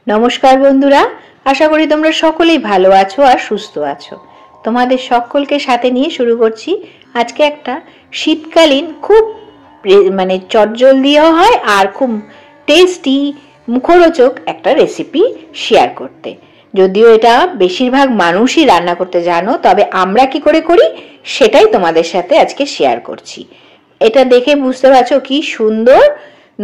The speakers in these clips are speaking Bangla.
নমস্কার বন্ধুরা, আশা করি তোমরা সকলেই ভালো আছো আর সুস্থ আছো। তোমাদের সকলকে সাথে নিয়ে শুরু করছি আজকে একটা শীতকালীন খুব চটজলদিও হয় আর খুব টেস্টি মুখরোচক একটা রেসিপি শেয়ার করতে। যদিও এটা বেশিরভাগ মানুষই রান্না করতে জানো, তবে আমরা কি করে করি সেটাই তোমাদের সাথে আজকে শেয়ার করছি। এটা দেখে বুঝতে পারছো কি সুন্দর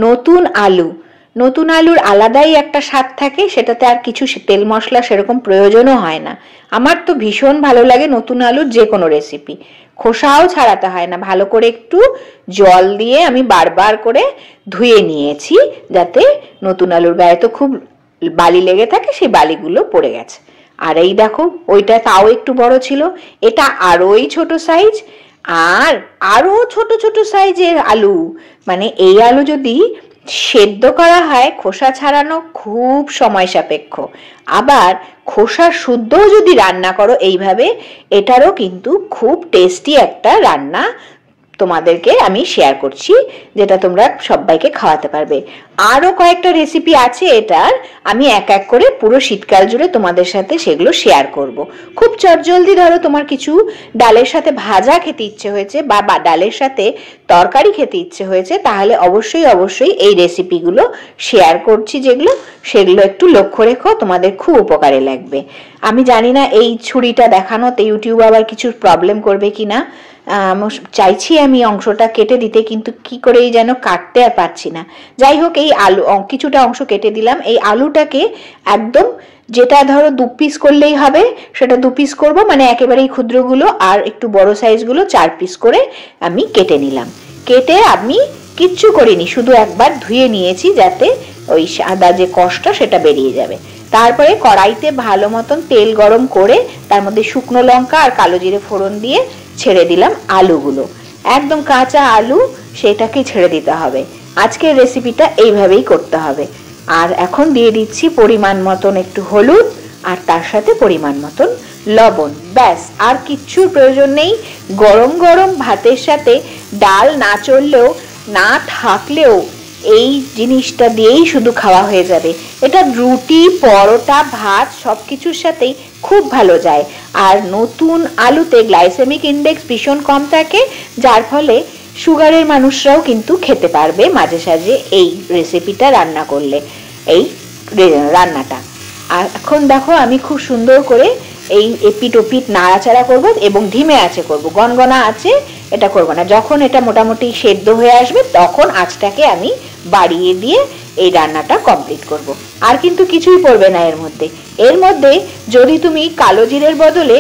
নতুন আলু। নতুন আলুর আলাদাই একটা স্বাদ থাকে, সেটাতে আর কিছু তেল মশলা সেরকম প্রয়োজনও হয় না। আমার তো ভীষণ ভালো লাগে নতুন আলুর যে কোনো রেসিপি। খোসাও ছাড়াতে হয় না, ভালো করে একটু জল দিয়ে আমি বারবার করে ধুয়ে নিয়েছি, যাতে নতুন আলুর গায়ে তো খুব বালি লেগে থাকে, সেই বালিগুলো পড়ে গেছে। আর এই দেখো, ওইটা তাও একটু বড় ছিল, এটা আরোই ছোট সাইজ, আর আরো ছোট ছোট সাইজের আলু। মানে এই আলু যদি সেদ্ধ করা হয়, খোসা ছাড়ানো খুব সময় সাপেক্ষ। আবার খোসা শুদ্ধও যদি রান্না করো এইভাবে, এটারও কিন্তু খুব টেস্টি একটা রান্না তোমাদেরকে আমি শেয়ার করছি, যেটা তোমরা সবাইকে খাওয়াতে পারবে। আরো কয়েকটা রেসিপি আছে এটার, আমি এক এক করে পুরো শীতকাল জুড়ে তোমাদের সাথে সেগুলো শেয়ার করব। খুব চটজলদি, ধরো তোমার কিছু ডালের সাথে ভাজা খেতে ইচ্ছে হয়েছে বা ডালের সাথে তরকারি খেতে ইচ্ছে হয়েছে, তাহলে অবশ্যই অবশ্যই এই রেসিপিগুলো শেয়ার করছি যেগুলো, সেগুলো একটু লক্ষ্য রেখো, তোমাদের খুব উপকারে লাগবে। আমি জানি না এই ছুরিটা দেখানোতে ইউটিউব আবার কিছু প্রবলেম করবে কিনা। চাইছি আমি অংশটা কেটে দিতে, কিন্তু কি করেই যেন কাটতে আর পারছি না। যাই হোক, এই আলু কিছুটা অংশ কেটে দিলাম। এই আলুটাকে একদম, যেটা ধরো 2 পিস করলেই হবে সেটা 2 পিস করবো, মানে একেবারেই ক্ষুদ্রগুলো, আর একটু বড় সাইজগুলো 4 পিস করে আমি কেটে নিলাম। কেটে আমি কিচ্ছু করিনি, শুধু একবার ধুয়ে নিয়েছি, যাতে ওই সাদা যে কষটা সেটা বেরিয়ে যাবে। তারপরে কড়াইতে ভালো মতন তেল গরম করে তার মধ্যে শুকনো লঙ্কা আর কালো জিরে ফোড়ন দিয়ে ছেড়ে দিলাম আলুগুলো। একদম কাঁচা আলু, সেটাকে ছেড়ে দিতে হবে। আজকের রেসিপিটা এইভাবেই করতে হবে। আর এখন দিয়ে দিচ্ছি পরিমাণ মতন একটু হলুদ, আর তার সাথে পরিমাণ মতন লবণ। ব্যাস, আর কিচ্ছুর প্রয়োজন নেই। গরম গরম ভাতের সাথে ডাল না চললেও, না থাকলেও, এই জিনিসটা দিয়েই শুধু খাওয়া হয়ে যাবে। এটা রুটি, পরোটা, ভাত সবকিছুর সাথেই খুব ভালো যায়। আর নতুন আলুতে গ্লাইসেমিক ইন্ডেক্স ভীষণ কম থাকে, যার ফলে সুগারের মানুষরাও কিন্তু খেতে পারবে মাঝে সাঝে এই রেসিপিটা রান্না করলে, এই রান্নাটা। আর এখন দেখো, আমি খুব সুন্দর করে এই এপিট ওপিট নাড়াচাড়া করব, এবং ধিমে আঁচে করব, গনগনা আছে এটা করব না। যখন এটা মোটামুটি সেদ্ধ হয়ে আসবে, তখন আঁচটাকে আমি বাড়িয়ে দিয়ে এই রান্নাটা কমপ্লিট করব। আর কিন্তু কিছুই পড়বে না এর মধ্যে। এর মধ্যে যদি তুমি কালো জিরের বদলে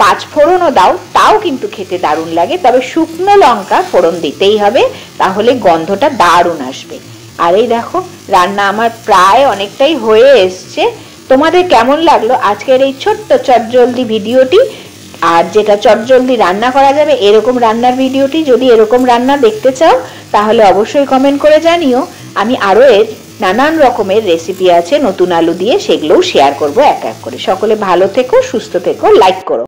5 ফোড়নও দাও, তাও কিন্তু খেতে দারুণ লাগে। তবে শুকনো লঙ্কা ফোড়ন দিতেই হবে, তাহলে গন্ধটা দারুণ আসবে। আর এই দেখো, রান্না আমার প্রায় অনেকটাই হয়ে এসছে। তোমাদের কেমন লাগলো আজকের এই ছোট্ট চটজলদি ভিডিওটি? আর যেটা চটজলদি রান্না করা যাবে এরকম রান্নার ভিডিওটি, যদি এরকম রান্না দেখতে চাও তাহলে অবশ্যই কমেন্ট করে জানিও। আমি আরো এর নানান রকমের রেসিপি আছে নতুন আলু দিয়ে, সেগুলোও শেয়ার করব এক এক করে। সকলে ভালো থেকো, সুস্থ থেকো, লাইক করো।